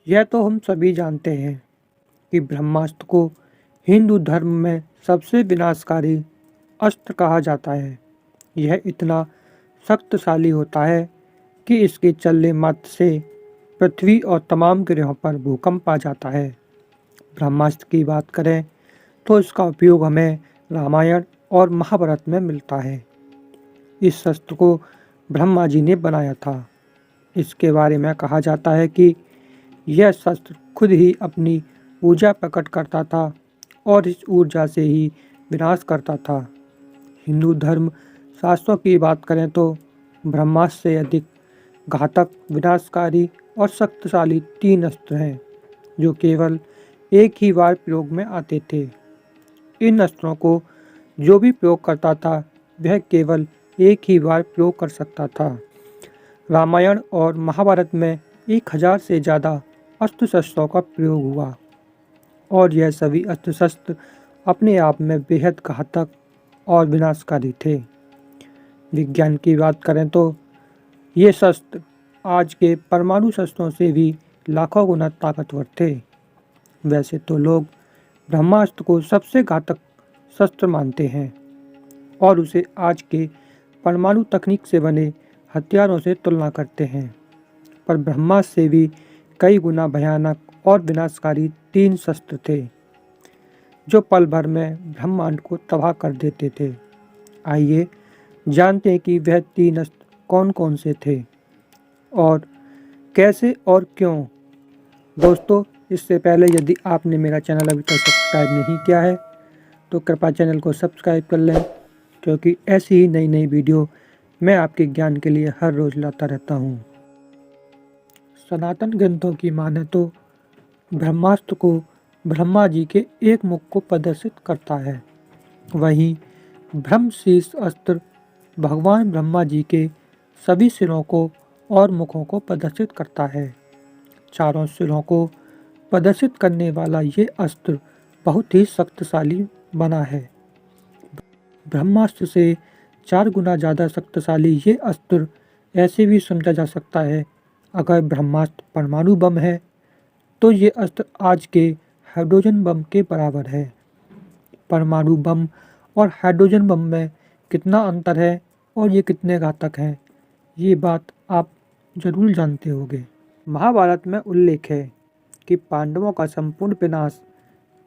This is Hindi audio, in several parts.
यह तो हम सभी जानते हैं कि ब्रह्मास्त्र को हिंदू धर्म में सबसे विनाशकारी अस्त्र कहा जाता है। यह इतना शक्तिशाली होता है कि इसके चलने मात्र से पृथ्वी और तमाम ग्रहों पर भूकंप आ जाता है। ब्रह्मास्त्र की बात करें तो इसका उपयोग हमें रामायण और महाभारत में मिलता है। इस शस्त्र को ब्रह्मा जी ने बनाया था। इसके बारे में कहा जाता है कि यह शस्त्र खुद ही अपनी ऊर्जा प्रकट करता था और इस ऊर्जा से ही विनाश करता था। हिंदू धर्म शास्त्रों की बात करें तो ब्रह्मास्त्र से अधिक घातक, विनाशकारी और शक्तिशाली 3 अस्त्र हैं जो केवल एक ही बार प्रयोग में आते थे। इन अस्त्रों को जो भी प्रयोग करता था वह केवल एक ही बार प्रयोग कर सकता था। रामायण और महाभारत में 1000 से ज़्यादा अस्त्र शस्त्रों का प्रयोग हुआ और यह सभी अस्त्र शस्त्र अपने आप में बेहद घातक और विनाशकारी थे। विज्ञान की बात करें तो ये शस्त्र आज के परमाणु शस्त्रों से भी लाखों गुना ताकतवर थे। वैसे तो लोग ब्रह्मास्त्र को सबसे घातक शस्त्र मानते हैं और उसे आज के परमाणु तकनीक से बने हथियारों से तुलना करते हैं, पर ब्रह्मास्त्र से भी कई गुना भयानक और विनाशकारी 3 शस्त्र थे जो पल भर में ब्रह्मांड को तबाह कर देते थे। आइए जानते हैं कि वह 3 अस्त्र कौन कौन से थे और कैसे और क्यों। दोस्तों, इससे पहले यदि आपने मेरा चैनल अभी तक सब्सक्राइब नहीं किया है तो कृपया चैनल को सब्सक्राइब कर लें, क्योंकि ऐसी ही नई नई वीडियो मैं आपके ज्ञान के लिए हर रोज़ लाता रहता हूँ। सनातन ग्रंथों की माने तो ब्रह्मास्त्र को ब्रह्मा जी के एक मुख को प्रदर्शित करता है। वहीं ब्रह्मशीर्ष अस्त्र भगवान ब्रह्मा जी के सभी सिरों को और मुखों को प्रदर्शित करता है। चारों सिरों को प्रदर्शित करने वाला ये अस्त्र बहुत ही शक्तिशाली बना है। ब्रह्मास्त्र से 4 गुना ज़्यादा शक्तिशाली ये अस्त्र ऐसे भी समझा जा सकता है। अगर ब्रह्मास्त्र परमाणु बम है तो ये अस्त्र आज के हाइड्रोजन बम के बराबर है। परमाणु बम और हाइड्रोजन बम में कितना अंतर है और ये कितने घातक हैं, ये बात आप जरूर जानते होंगे। महाभारत में उल्लेख है कि पांडवों का संपूर्ण विनाश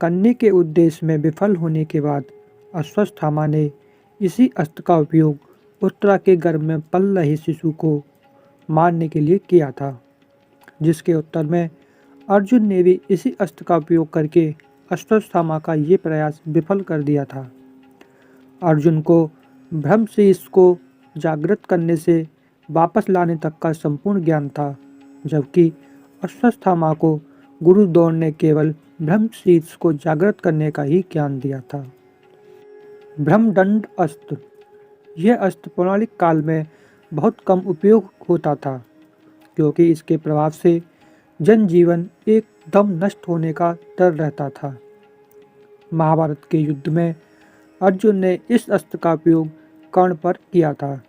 करने के उद्देश्य में विफल होने के बाद अश्वत्थामा ने इसी अस्त्र का उपयोग उत्तरा के गर्भ में पल रहे शिशु को मारने के लिए किया था, जिसके उत्तर में अर्जुन ने भी इसी अस्त्र का उपयोग करके अश्वत्थामा का ये प्रयास विफल कर दिया था। अर्जुन को ब्रह्मशीर्ष को जागृत करने से वापस लाने तक का संपूर्ण ज्ञान था, जबकि अश्वत्थामा को गुरुद्रोण ने केवल ब्रह्मशीर्ष को जागृत करने का ही ज्ञान दिया था। ब्रह्मदंड अस्त्र, यह अस्त्र पौराणिक काल में बहुत कम उपयोग होता था, क्योंकि इसके प्रभाव से जनजीवन एकदम नष्ट होने का डर रहता था। महाभारत के युद्ध में अर्जुन ने इस अस्त्र का उपयोग कर्ण पर किया था,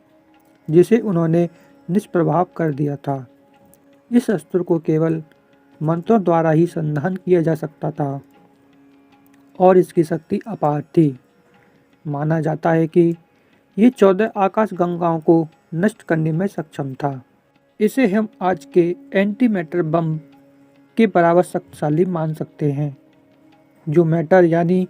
जिसे उन्होंने निष्प्रभाव कर दिया था। इस अस्त्र को केवल मंत्रों द्वारा ही संधान किया जा सकता था और इसकी शक्ति अपार थी। माना जाता है कि ये 14 आकाश गंगाओं को नष्ट करने में सक्षम था। इसे हम आज के एंटी मैटर बम के बराबर शक्तिशाली मान सकते हैं, जो मैटर यानी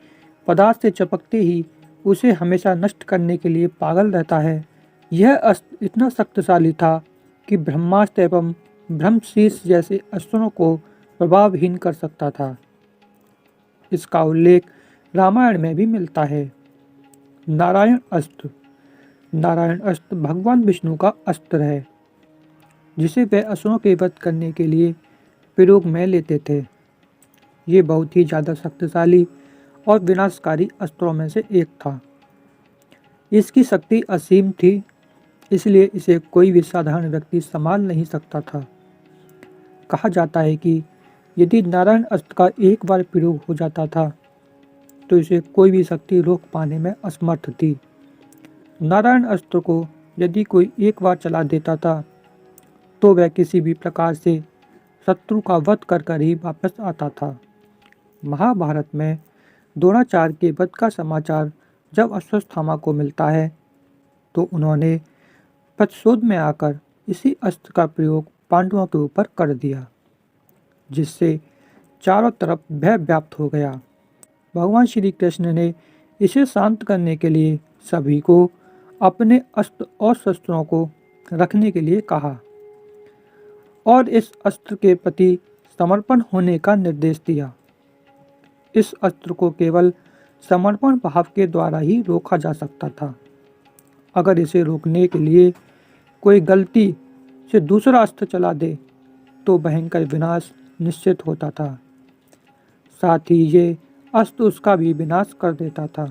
पदार्थ से चिपकते ही उसे हमेशा नष्ट करने के लिए पागल रहता है। यह अस्त्र इतना शक्तिशाली था कि ब्रह्मास्त्र एवं ब्रह्मशीर्ष जैसे अस्त्रों को प्रभावहीन कर सकता था। इसका उल्लेख रामायण में भी मिलता है। नारायण अस्त्र, नारायण अस्त्र भगवान विष्णु का अस्त्र है, जिसे वे असुरों के वध करने के लिए प्रयोग में लेते थे। ये बहुत ही ज़्यादा शक्तिशाली और विनाशकारी अस्त्रों में से एक था। इसकी शक्ति असीम थी, इसलिए इसे कोई भी साधारण व्यक्ति संभाल नहीं सकता था। कहा जाता है कि यदि नारायण अस्त्र का एक बार प्रयोग हो जाता था तो इसे कोई भी शक्ति रोक पाने में असमर्थ थी। नारायण अस्त्र को यदि कोई एक बार चला देता था तो वह किसी भी प्रकार से शत्रु का वध कर ही वापस आता था। महाभारत में द्रोणाचार्य के वध का समाचार जब अश्वत्थामा को मिलता है तो उन्होंने प्रतिशोध में आकर इसी अस्त्र का प्रयोग पांडवों के ऊपर कर दिया, जिससे चारों तरफ भय व्याप्त हो गया। भगवान श्री कृष्ण ने इसे शांत करने के लिए सभी को अपने अस्त्र और शस्त्रों को रखने के लिए कहा और इस अस्त्र के प्रति समर्पण होने का निर्देश दिया। इस अस्त्र को केवल समर्पण भाव के द्वारा ही रोका जा सकता था। अगर इसे रोकने के लिए कोई गलती से दूसरा अस्त्र चला दे तो भयंकर विनाश निश्चित होता था। साथ ही ये अस्त्र उसका भी विनाश कर देता था।